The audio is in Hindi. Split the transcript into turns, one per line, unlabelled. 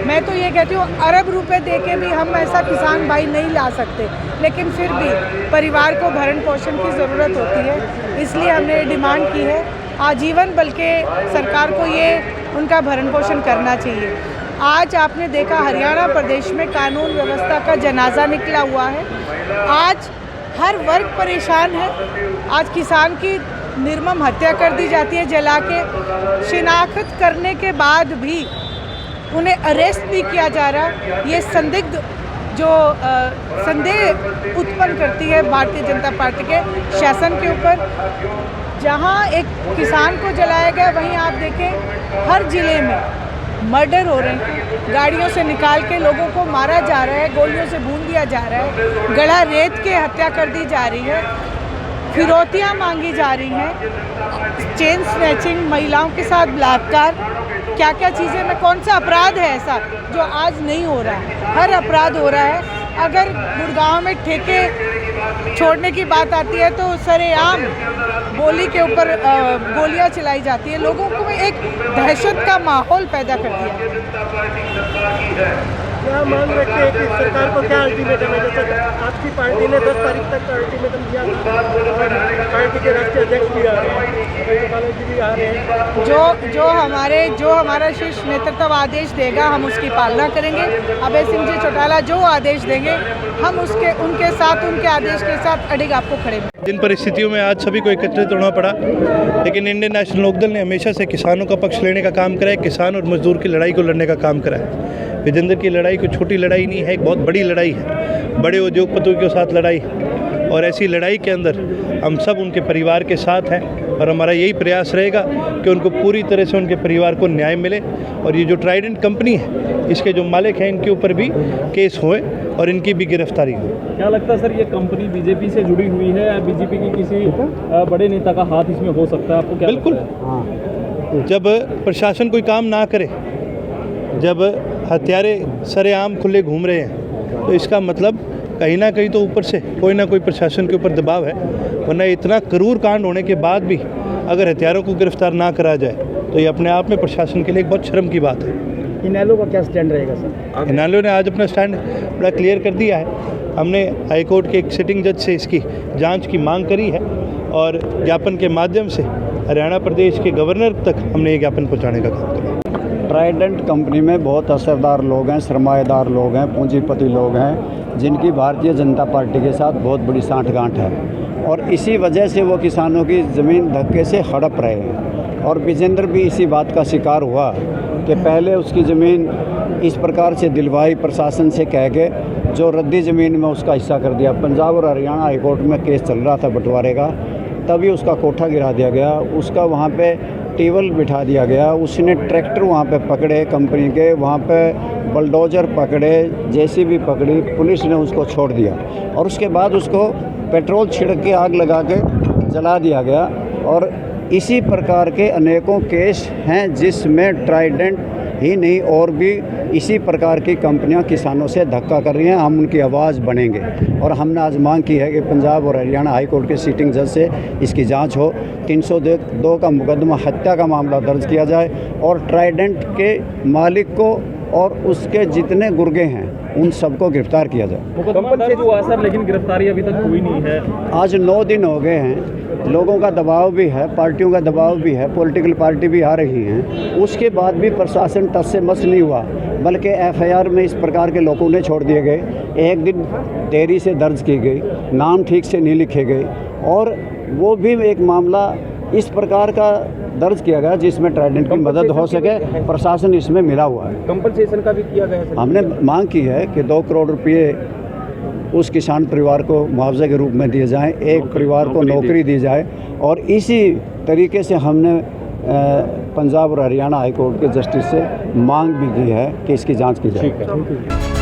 मैं तो ये कहती हूँ अरब रुपए दे के भी हम ऐसा किसान भाई नहीं ला सकते, लेकिन फिर भी परिवार को भरण पोषण की ज़रूरत होती है, इसलिए हमने डिमांड की है आजीवन, बल्कि सरकार को ये उनका भरण पोषण करना चाहिए। आज आपने देखा हरियाणा प्रदेश में कानून व्यवस्था का जनाजा निकला हुआ है। आज हर वर्ग परेशान है। आज किसान की निर्मम हत्या कर दी जाती है जला के, शिनाख्त करने के बाद भी उन्हें अरेस्ट नहीं किया जा रहा। ये संदिग्ध जो संदेह उत्पन्न करती है भारतीय जनता पार्टी के शासन के ऊपर। जहां एक किसान को जलाया गया, वहीं आप देखें हर जिले में मर्डर हो रहे हैं, गाड़ियों से निकाल के लोगों को मारा जा रहा है, गोलियों से भून दिया जा रहा है, गला रेत के हत्या कर दी जा रही है, फिरौतियाँ मांगी जा रही हैं, चेन स्नैचिंग, महिलाओं के साथ बलात्कार, क्या क्या चीज़ें में कौन सा अपराध है ऐसा जो आज नहीं हो रहा है? हर अपराध हो रहा है। अगर गुड़गांव में ठेके छोड़ने की बात आती है तो सरेआम बोली के ऊपर गोलियां चलाई जाती है, लोगों को एक दहशत का माहौल पैदा कर दिया।
क्या मांग रखते हैं कि सरकार को क्या अल्टीमेटम है? जैसे आपकी पार्टी ने 10 तारीख तक अल्टीमेटम दिया था, पार्टी के राष्ट्रीय अध्यक्ष भी आ रहे हैं, बालाजी भी आ रहे हैं।
जो हमारा शीर्ष नेतृत्व आदेश देगा हम उसकी पालना करेंगे। अभय सिंह जी चौटाला जो आदेश देंगे हम उनके साथ, उनके आदेश के साथ अडिग आपको खड़े।
जिन परिस्थितियों में आज सभी को एकत्रित होना पड़ा, लेकिन इंडियन नेशनल लोकदल ने हमेशा से किसानों का पक्ष लेने का काम करा है, किसान और मजदूर की लड़ाई को लड़ने का काम करा है। विजेंद्र की लड़ाई कोई छोटी लड़ाई नहीं है, एक बहुत बड़ी लड़ाई है, बड़े उद्योगपतियों के साथ लड़ाई है, और ऐसी लड़ाई के अंदर हम सब उनके परिवार के साथ हैं और हमारा यही प्रयास रहेगा कि उनको पूरी तरह से उनके परिवार को न्याय मिले। और ये जो ट्राइडेंट कंपनी है, इसके जो मालिक हैं, इनके ऊपर भी केस होए और इनकी भी गिरफ्तारी हो।
क्या लगता है सर, ये कंपनी बीजेपी से जुड़ी हुई है या बीजेपी की किसी बड़े नेता का हाथ इसमें हो सकता है? आपको क्या
बिल्कुल
लगता है?
जब प्रशासन कोई काम ना करे, जब हत्यारे सरेआम खुले घूम रहे हैं, तो इसका मतलब कहीं ना कहीं तो ऊपर से कोई ना कोई प्रशासन के ऊपर दबाव है। वरना इतना क्रूर कांड होने के बाद भी अगर हत्यारों को गिरफ्तार ना करा जाए तो ये अपने आप में प्रशासन के लिए एक बहुत शर्म की बात है।
इनेलो का क्या स्टैंड रहेगा सर?
इनेलो ने आज अपना स्टैंड बड़ा क्लियर कर दिया है। हमने हाईकोर्ट के एक सिटिंग जज से इसकी जांच की मांग करी है और ज्ञापन के माध्यम से हरियाणा प्रदेश के गवर्नर तक हमने ये ज्ञापन पहुँचाने का काम किया।
ट्राइडेंट कंपनी में बहुत असरदार लोग हैं, सरमाएदार लोग हैं, पूंजीपति लोग हैं, जिनकी भारतीय जनता पार्टी के साथ बहुत बड़ी सांठगांठ है, और इसी वजह से वो किसानों की ज़मीन धक्के से हड़प रहे हैं। और विजेंद्र भी इसी बात का शिकार हुआ कि पहले उसकी ज़मीन इस प्रकार से दिलवाई प्रशासन से कह के, जो रद्दी ज़मीन में उसका हिस्सा कर दिया। पंजाब और हरियाणा हाईकोर्ट में केस चल रहा था बंटवारे का, तभी उसका कोठा गिरा दिया गया, उसका वहाँ पे टेबल बिठा दिया गया, उसने ट्रैक्टर वहाँ पे पकड़े कंपनी के, वहाँ पे बलडोजर पकड़े, जेसीबी पकड़ी, पुलिस ने उसको छोड़ दिया और उसके बाद उसको पेट्रोल छिड़क के आग लगा के जला दिया गया। और इसी प्रकार के अनेकों केस हैं जिसमें ट्राइडेंट ही नहीं और भी इसी प्रकार की कंपनियां किसानों से धक्का कर रही हैं। हम उनकी आवाज़ बनेंगे और हमने आज मांग की है कि पंजाब और हरियाणा हाई कोर्ट के सिटिंग जज से इसकी जांच हो, 302 का मुकदमा हत्या का मामला दर्ज किया जाए और ट्राइडेंट के मालिक को और उसके जितने गुर्गे हैं उन सबको गिरफ्तार किया जाए।
मुकदमा दर्ज हुआ सर, लेकिन गिरफ्तारी अभी तक हुई नहीं है।
आज 9 दिन हो गए हैं, लोगों का दबाव भी है, पार्टियों का दबाव भी है, पॉलिटिकल पार्टी भी आ रही हैं, उसके बाद भी प्रशासन टस से मस नहीं हुआ, बल्कि एफआईआर में इस प्रकार के लोगों ने छोड़ दिए गए, एक दिन देरी से दर्ज की गई, नाम ठीक से नहीं लिखे गए, और वो भी एक मामला इस प्रकार का दर्ज किया गया जिसमें ट्राइडेंट की मदद हो सके। प्रशासन इसमें मिला हुआ है।
कंपनसेशन का भी किया गया है।
हमने मांग की है कि 2 करोड़ रुपये उस किसान परिवार को मुआवजे के रूप में दिए जाएं, एक परिवार को नौकरी दी जाए, और इसी तरीके से हमने पंजाब और हरियाणा हाई कोर्ट के जस्टिस से मांग भी की है कि इसकी जांच की जाए।